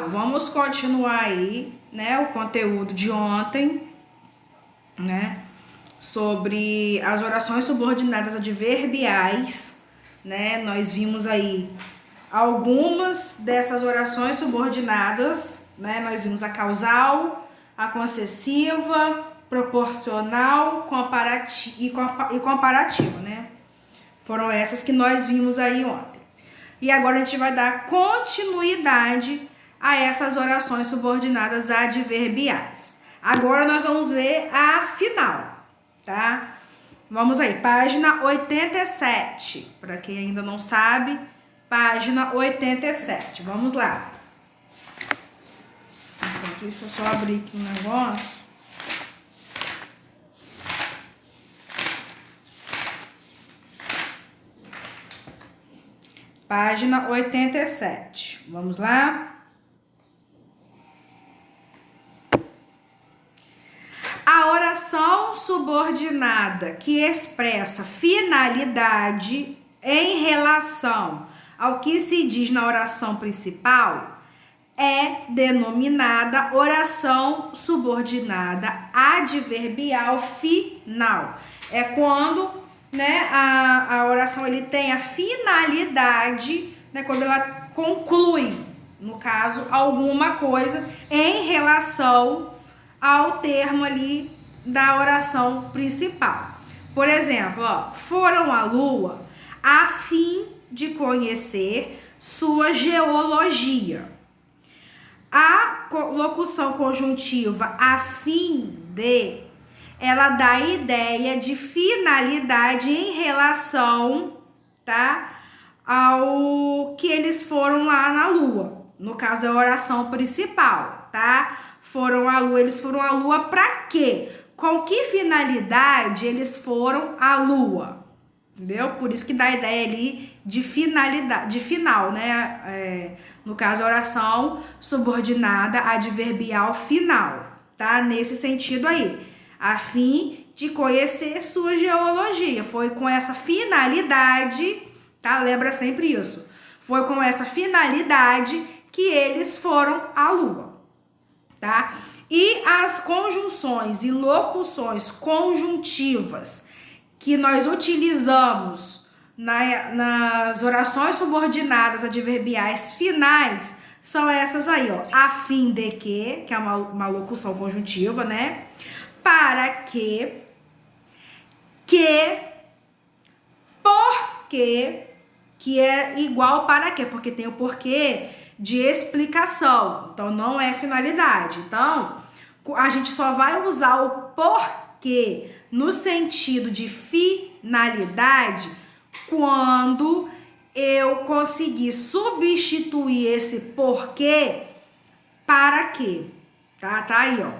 Então, vamos continuar aí, né, o conteúdo de ontem, né, sobre as orações subordinadas adverbiais, né? Nós vimos aí algumas dessas orações subordinadas, né? Nós vimos a causal, a concessiva, proporcional, comparativa, né? Foram essas que nós vimos aí ontem. E agora a gente vai dar continuidade a essas orações subordinadas adverbiais. Agora nós vamos ver a final, tá? Vamos aí, página 87. Para quem ainda não sabe, página 87. Vamos lá. Enquanto isso, eu só abrir aqui um negócio. Página 87. Vamos lá? A oração subordinada que expressa finalidade em relação ao que se diz na oração principal é denominada oração subordinada adverbial final. É quando, né, a oração ele tem a finalidade, né, quando ela conclui, no caso, alguma coisa em relação ao termo ali da oração principal. Por exemplo, ó, foram à Lua a fim de conhecer sua geologia. A locução conjuntiva a fim de, ela dá a ideia de finalidade em relação, tá, ao que eles foram lá na Lua. No caso, é a oração principal, tá? Foram à Lua, eles foram à Lua para quê? Com que finalidade eles foram à Lua? Entendeu? Por isso que dá a ideia ali de finalidade, de final, né? No caso, a oração subordinada adverbial final, tá? Nesse sentido aí, a fim de conhecer sua geologia. Foi com essa finalidade, tá? Lembra sempre isso. Foi com essa finalidade que eles foram à Lua, tá? E as conjunções e locuções conjuntivas que nós utilizamos nas orações subordinadas adverbiais finais são essas aí, ó. A fim de que é uma locução conjuntiva, né? Para que, porque, que é igual para quê? Porque tem o porquê de explicação, então não é finalidade. Então, a gente só vai usar o porquê no sentido de finalidade quando eu conseguir substituir esse porquê para quê, tá? Tá aí, ó.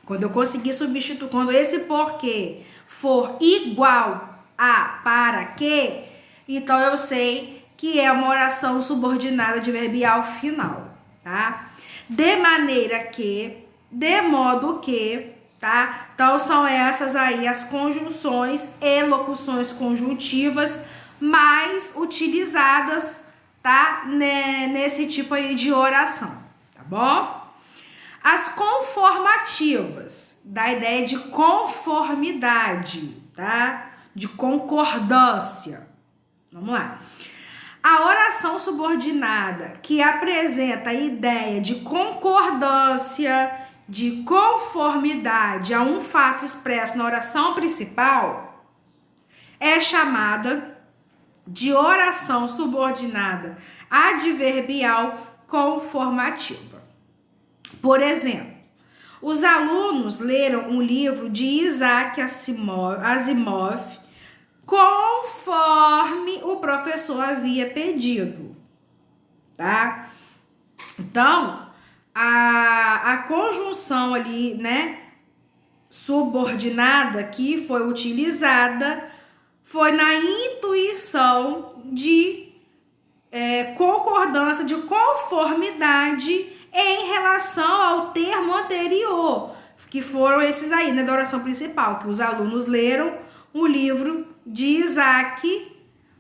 Quando eu conseguir substituir, quando esse porquê for igual a para quê, então eu sei que é uma oração subordinada adverbial final, tá? De maneira que, de modo que, tá? Então são essas aí as conjunções e locuções conjuntivas mais utilizadas, tá? Nesse tipo aí de oração, tá bom? As conformativas, da ideia de conformidade, tá? De concordância. Vamos lá. A oração subordinada que apresenta a ideia de concordância, de conformidade a um fato expresso na oração principal é chamada de oração subordinada adverbial conformativa. Por exemplo, os alunos leram um livro de Isaac Asimov conforme o professor havia pedido, tá? Então, a conjunção ali, né, subordinada que foi utilizada foi na intuição de concordância, de conformidade em relação ao termo anterior, que foram esses aí, né, da oração principal, que os alunos leram o livro de Isaac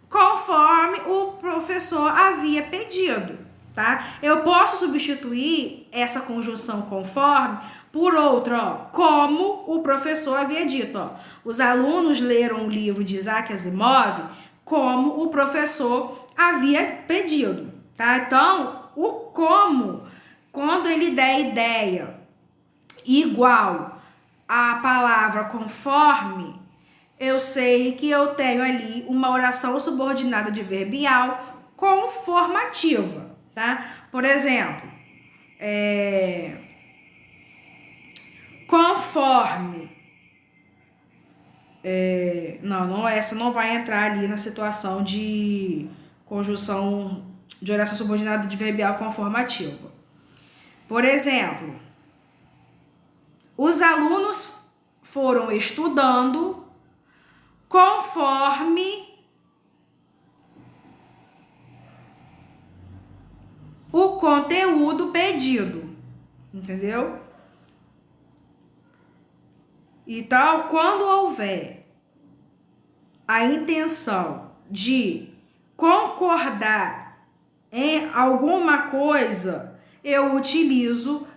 conforme o professor havia pedido, tá? Eu posso substituir essa conjunção conforme por outra, ó, como o professor havia dito, ó. Os alunos leram o livro de Isaac Asimov como o professor havia pedido, tá? Então, o como, quando ele der ideia igual à palavra conforme, eu sei que eu tenho ali uma oração subordinada adverbial conformativa, tá? Por exemplo, conforme. Não, essa não vai entrar ali na situação de conjunção de oração subordinada adverbial conformativa. Por exemplo, os alunos foram estudando conforme o conteúdo pedido, entendeu? Então, quando houver a intenção de concordar em alguma coisa, eu utilizo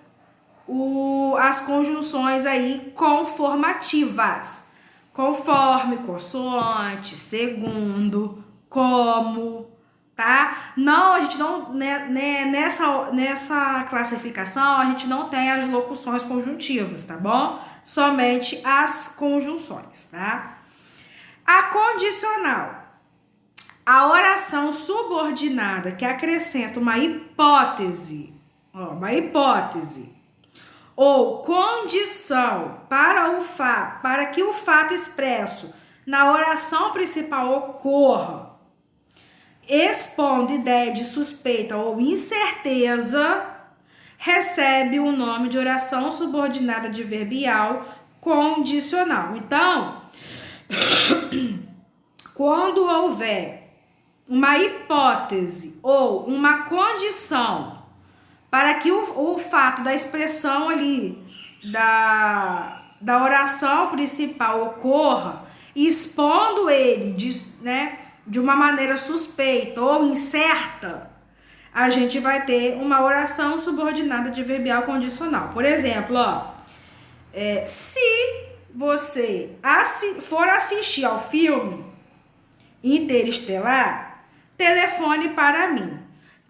as conjunções aí conformativas. Conforme, consoante, segundo, como, tá? Não, a gente não, nessa classificação, a gente não tem as locuções conjuntivas, tá bom? Somente as conjunções, tá? A condicional. A oração subordinada que acrescenta uma hipótese, ou condição para que o fato expresso na oração principal ocorra, expondo ideia de suspeita ou incerteza, recebe o nome de oração subordinada adverbial condicional. Então, quando houver uma hipótese ou uma condição para que o fato da expressão ali da oração principal ocorra, expondo ele de uma maneira suspeita ou incerta, a gente vai ter uma oração subordinada adverbial condicional. Por exemplo, se você for assistir ao filme Interestelar, telefone para mim.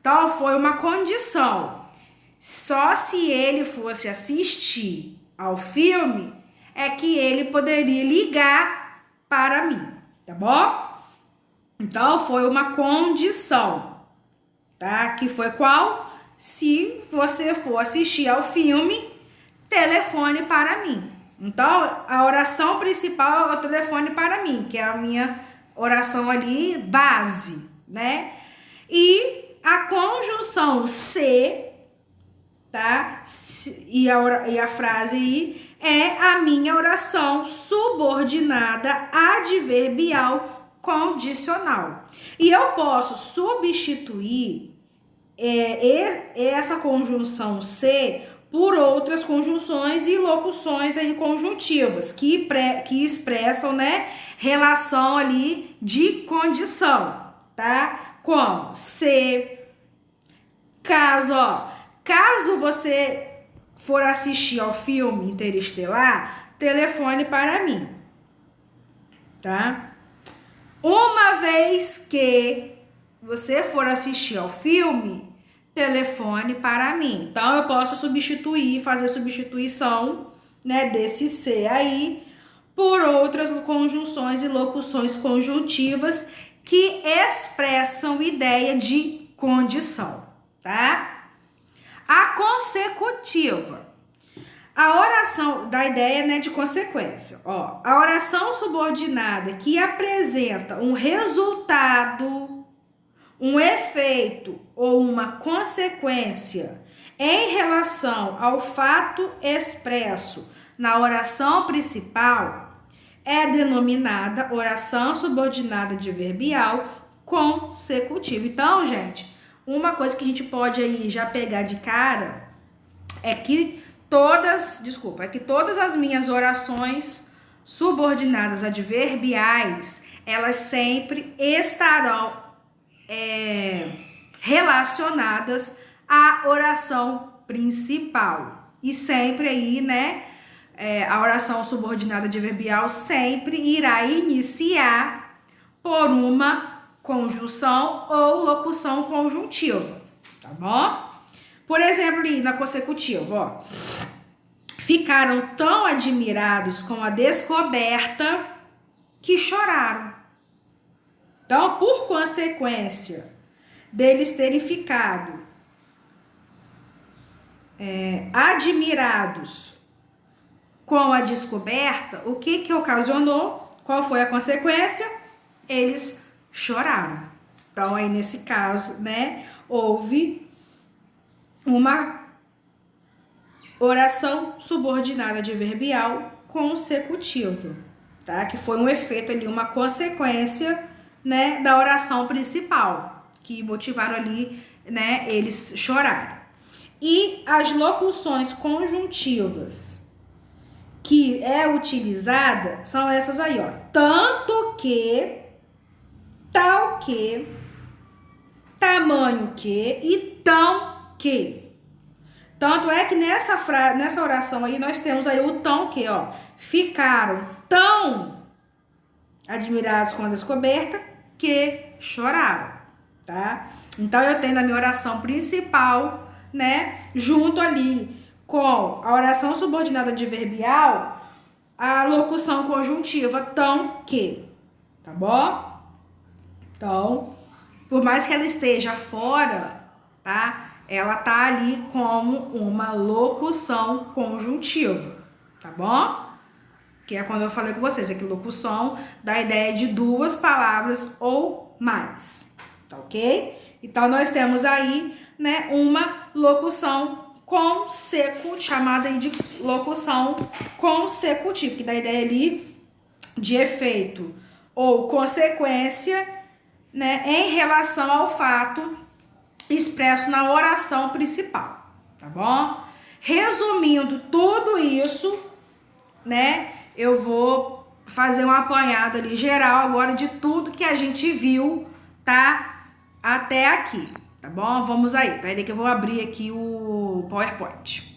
Então, foi uma condição. Só se ele fosse assistir ao filme é que ele poderia ligar para mim, tá bom? Então, foi uma condição, tá? Que foi qual? Se você for assistir ao filme, telefone para mim. Então, a oração principal é o telefone para mim, que é a minha oração ali base, né? E a conjunção se, tá? E a frase aí é a minha oração subordinada adverbial condicional. E eu posso substituir essa conjunção se por outras conjunções e locuções aí conjuntivas que expressam, né, relação ali de condição, tá? Como se, caso você for assistir ao filme Interestelar, telefone para mim, tá? Uma vez que você for assistir ao filme, telefone para mim. Então, eu posso fazer substituição, né, desse se aí por outras conjunções e locuções conjuntivas que expressam ideia de condição, tá? A consecutiva. A oração da ideia, né, de consequência. A oração subordinada que apresenta um resultado, um efeito ou uma consequência em relação ao fato expresso na oração principal é denominada oração subordinada adverbial consecutiva. Então, gente, uma coisa que a gente pode aí já pegar de cara é que todas as minhas orações subordinadas adverbiais, elas sempre estarão relacionadas a oração principal. E sempre aí, né, a oração subordinada adverbial sempre irá iniciar por uma conjunção ou locução conjuntiva, tá bom? Por exemplo, ali na consecutiva, ó. Ficaram tão admirados com a descoberta que choraram. Então, por consequência deles terem ficado admirados com a descoberta, o que ocasionou? Qual foi a consequência? Eles choraram. Então, aí nesse caso, né, houve uma oração subordinada adverbial consecutiva, tá? Que foi um efeito ali, uma consequência, né, da oração principal, que motivaram ali, né, eles chorarem. E as locuções conjuntivas que é utilizada são essas aí, ó. Tanto que, tal que, tamanho que e tão que. Tanto é que nessa oração aí nós temos aí o tão que, ó. Ficaram tão admirados com a descoberta que choraram, tá? Então eu tenho na minha oração principal, né, junto ali com a oração subordinada adverbial, a locução conjuntiva tão que, tá bom? Então, por mais que ela esteja fora, tá? Ela tá ali como uma locução conjuntiva, tá bom? Que é quando eu falei com vocês, que locução dá a ideia de duas palavras ou mais, tá ok? Então, nós temos aí, né, uma locução consecutiva, chamada aí de locução consecutiva, que dá a ideia ali de efeito ou consequência, né, em relação ao fato expresso na oração principal, tá bom? Resumindo tudo isso, né, eu vou fazer um apanhado ali geral agora de tudo que a gente viu, tá? Até aqui, tá bom? Vamos aí, peraí que eu vou abrir aqui o PowerPoint.